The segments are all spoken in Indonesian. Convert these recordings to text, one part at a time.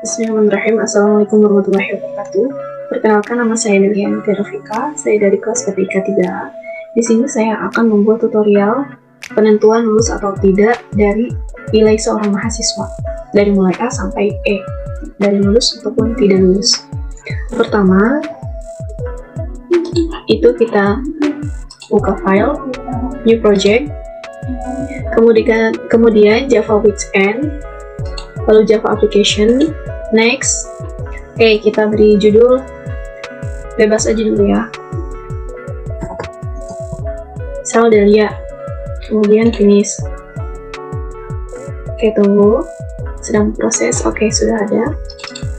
Bismillahirrahmanirrahim. Assalamualaikum warahmatullahi wabarakatuh. Perkenalkan, nama saya Delian Terofika. Saya dari kelas PTIK 3A. Di sini saya akan membuat tutorial penentuan lulus atau tidak dari nilai seorang mahasiswa dari mulai A sampai E, dari lulus ataupun tidak lulus. Pertama, itu kita buka file, new project, kemudian Java Weekend, lalu Java Application, next. Oke, kita beri judul bebas aja dulu ya, misal Delia, kemudian finish. Oke, tunggu, sedang proses. Oke, sudah ada,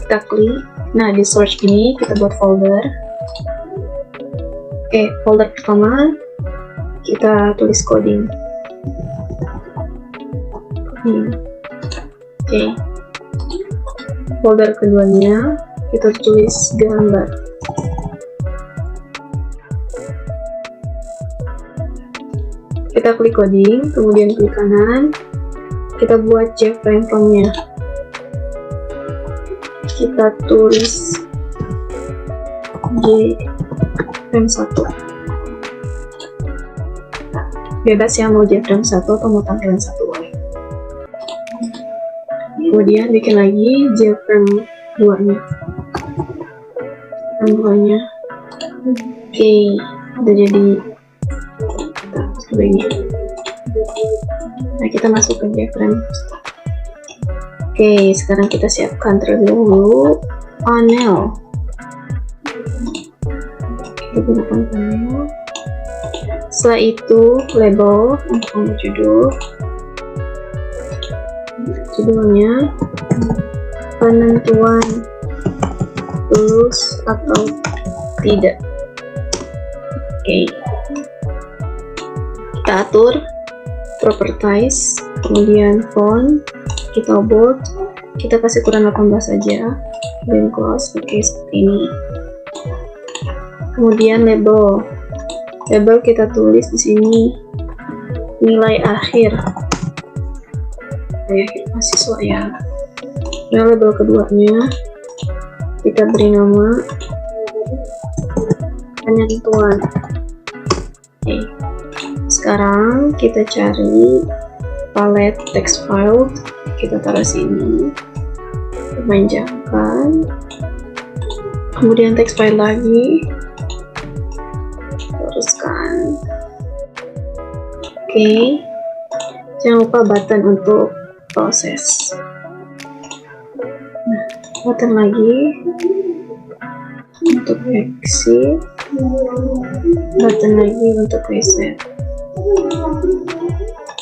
kita klik. Nah, di search ini kita buat folder. Oke, folder pertama kita tulis coding. Oke, folder keduanya kita tulis gambar. Kita klik coding, kemudian klik kanan, kita buat JFrame from-nya. Kita tulis JFrame 1. Bebas ya, mau JFrame 1 atau mau tampilan 1 boleh. Kemudian bikin lagi JFrame 2-nya. Oke, udah jadi. Ini. Nah, kita masuk ke JFrame. Oke, sekarang kita siapkan terlebih dahulu panel. Kita gunakan panel. Setelah itu label untuk judulnya penentuan lulus atau tidak. Oke, kita atur properties, kemudian font kita bold, kita kasih ukuran 18 aja, dan close. Oke, seperti ini. Kemudian label kita tulis di sini nilai akhir mahasiswa ya. Nah, label keduanya kita beri nama penentuan. Oke, sekarang kita cari palet text file, kita taruh sini, panjangkan, kemudian text file lagi, teruskan. Oke, jangan lupa button untuk proses. Nah, button lagi untuk exit, button lagi untuk reset.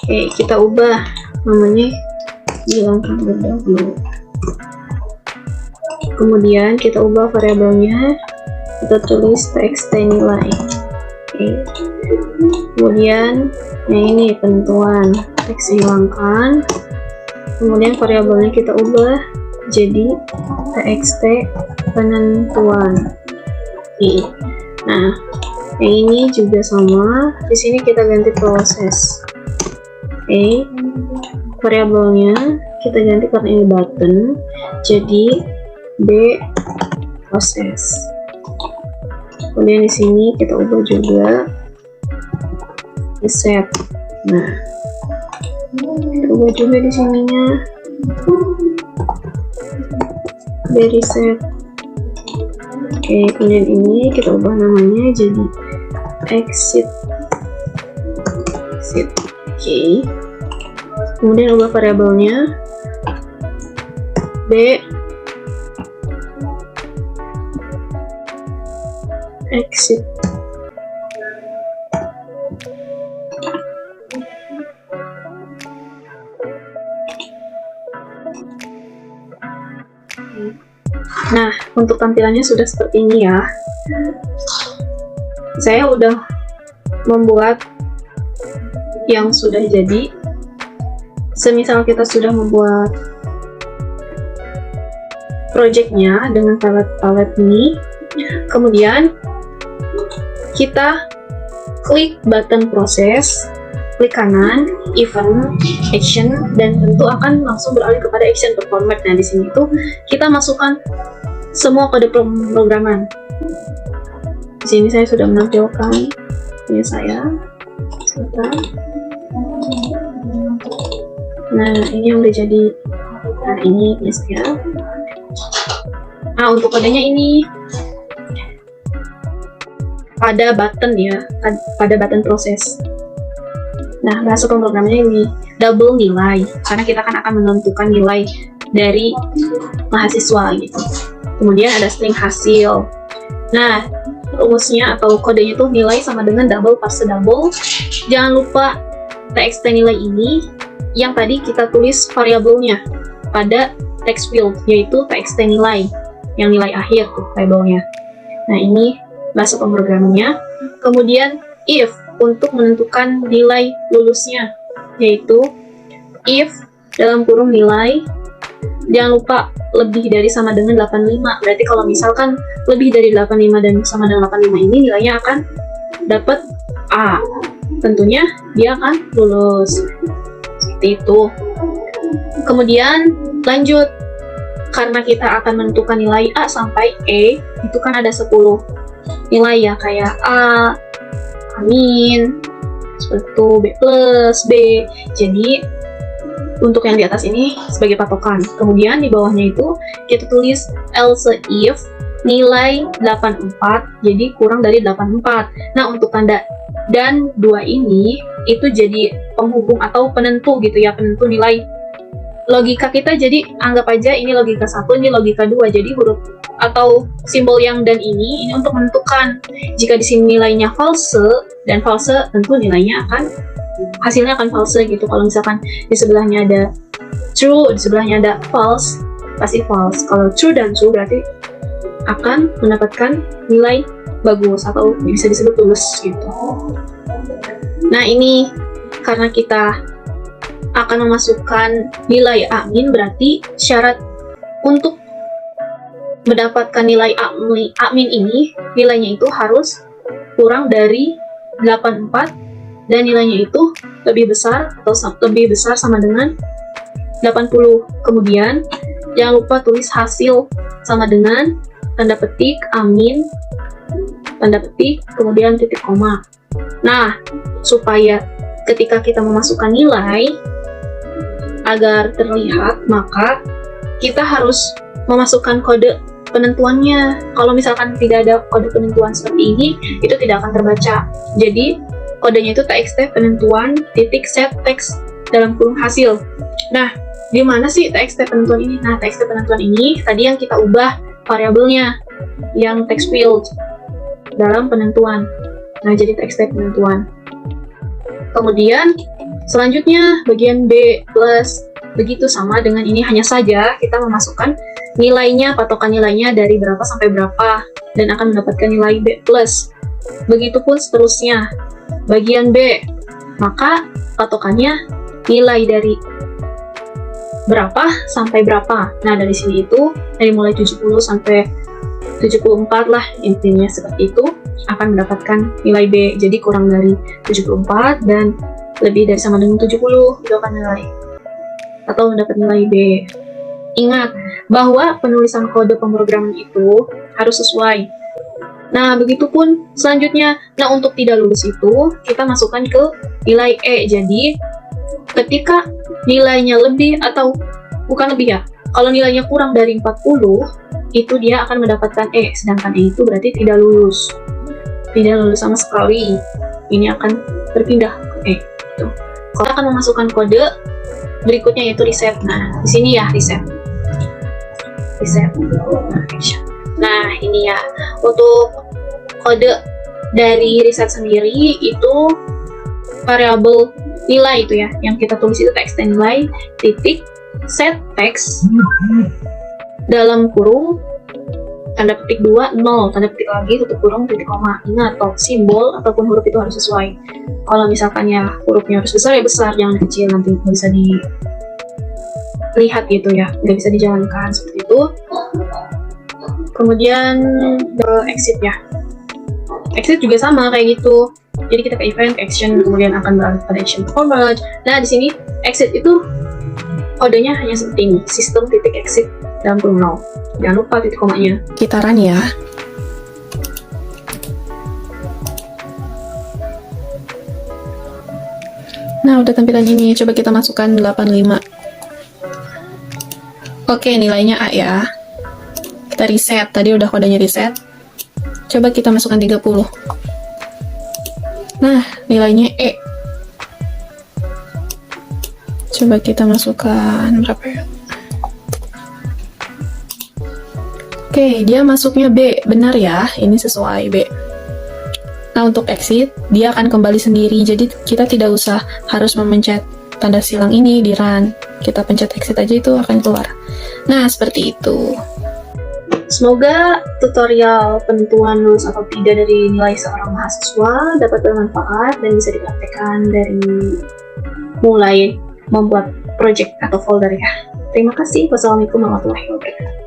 Oke, kita ubah namanya, hilangkan terlebih dahulu. Kemudian kita ubah variabelnya, kita tulis txt nilai. Oke, kemudian ini penentuan, teks hilangkan, kemudian variabelnya kita ubah jadi txt penentuan. Oke, nah yang ini juga sama, di sini kita ganti proses. Oke, variabelnya kita ganti karena ini button jadi b proses. Kemudian di sini kita ubah juga reset. Nah, kita ubah juga di sininya b reset. Oke, kemudian ini kita ubah namanya jadi exit. Oke, kemudian ubah variabelnya b exit. Nah, untuk tampilannya sudah seperti ini ya. Saya udah membuat yang sudah jadi. Semisal kita sudah membuat projectnya dengan palet ini, kemudian kita klik button proses, klik kanan, event, action, dan tentu akan langsung beralih kepada action performer. Nah, di sini tuh kita masukkan semua kode pemrograman. Di sini saya sudah menampilkan punya saya. Sebentar. Nah, ini yang udah jadi. Nah, ini punya saya. Nah, untuk kodenya ini pada button ya, pada button proses. Nah, bahasa pemrogramannya ini double nilai, karena kita akan menentukan nilai dari mahasiswa gitu. Kemudian ada string hasil. Nah, rumusnya atau kodenya itu nilai sama dengan double parse double. Jangan lupa txt nilai ini yang tadi kita tulis variabelnya pada text field, yaitu txt nilai, yang nilai akhir tuh labelnya. Nah, ini bahasa pemrogramannya. Kemudian if untuk menentukan nilai lulusnya, yaitu if dalam kurung nilai, jangan lupa lebih dari sama dengan 85. Berarti kalau misalkan lebih dari 85 dan sama dengan 85 ini, nilainya akan dapat A. Tentunya dia akan lulus. Seperti itu. Kemudian lanjut, karena kita akan menentukan nilai A sampai E, itu kan ada 10 nilai ya, kayak A, Amin, seperti itu, B plus, B. Jadi untuk yang di atas ini sebagai patokan. Kemudian di bawahnya itu kita tulis else if nilai 84 jadi kurang dari 84. Nah, untuk tanda dan 2 ini itu jadi penghubung atau penentu gitu ya, penentu nilai. Logika kita jadi anggap aja ini logika 1, ini logika 2. Jadi huruf atau simbol yang dan ini untuk menentukan jika di sini nilainya false dan false, tentu nilainya hasilnya akan false gitu. Kalau misalkan di sebelahnya ada true, di sebelahnya ada false, pasti false. Kalau true dan true berarti akan mendapatkan nilai bagus atau bisa disebut lulus gitu. Nah, ini karena kita akan memasukkan nilai Amin, berarti syarat untuk mendapatkan nilai Amin ini, nilainya itu harus kurang dari 84 dan nilainya itu lebih besar atau lebih besar sama dengan 80. Kemudian jangan lupa tulis hasil sama dengan tanda petik Amin, tanda petik, kemudian titik koma. Nah, supaya ketika kita memasukkan nilai agar terlihat, maka kita harus memasukkan kode penentuannya. Kalau misalkan tidak ada kode penentuan seperti ini, itu tidak akan terbaca. Jadi kodenya itu txt penentuan titik set text dalam kurung hasil. Nah, di mana sih txt penentuan ini? Nah, txt penentuan ini tadi yang kita ubah variabelnya, yang text field dalam penentuan. Nah, jadi txt penentuan. Kemudian selanjutnya bagian B plus, begitu sama dengan ini, hanya saja kita memasukkan nilainya, patokan nilainya dari berapa sampai berapa, dan akan mendapatkan nilai B plus. Begitupun seterusnya bagian B, maka patokannya nilai dari berapa sampai berapa. Nah, dari sini itu dari mulai 70 sampai 74 lah, intinya seperti itu, akan mendapatkan nilai B. Jadi kurang dari 74 dan lebih dari sama dengan 70 itu akan nilai atau mendapat nilai B. Ingat bahwa penulisan kode pemrograman itu harus sesuai. Nah, begitupun selanjutnya. Nah, untuk tidak lulus itu kita masukkan ke nilai E. Jadi ketika nilainya lebih atau bukan lebih ya, kalau nilainya kurang dari 40 itu dia akan mendapatkan E, sedangkan E itu berarti tidak lulus sama sekali. Ini akan berpindah ke E gitu. Kalau akan memasukkan kode berikutnya yaitu reset. Nah, di sini ya reset. Nah, ini ya untuk kode dari reset sendiri itu variabel nilai itu ya, yang kita tulis itu txt nilai titik set text dalam kurung tanda petik 2 0 tanda petik lagi tutup kurung titik koma. Ingat, simbol ataupun huruf itu harus sesuai. Kalau misalkan ya hurufnya harus besar ya besar, jangan kecil, nanti nggak bisa dilihat gitu ya, nggak bisa dijalankan seperti itu. Kemudian exit ya, exit juga sama kayak gitu. Jadi kita ke event, ke action, kemudian akan beralih pada action performance. Nah, di sini exit itu kodenya hanya seperti ini, sistem titik exit dalam kurung nol. Jangan lupa titik komanya. Kita run ya. Nah, udah tampilan ini. Coba kita masukkan 85. Oke, nilainya A ya. Kita reset. Tadi udah kodenya reset. Coba kita masukkan 30. Nah, nilainya E. Coba kita masukkan berapa ya? Oke, dia masuknya B. Benar ya, ini sesuai B. Nah, untuk exit, dia akan kembali sendiri. Jadi, kita tidak usah harus memencet tanda silang ini di run. Kita pencet exit aja, itu akan keluar. Nah, seperti itu. Semoga tutorial penentuan lulus atau tidak dari nilai seorang mahasiswa dapat bermanfaat dan bisa dipraktekkan dari mulai membuat project atau folder ya. Terima kasih. Wassalamualaikum warahmatullahi wabarakatuh.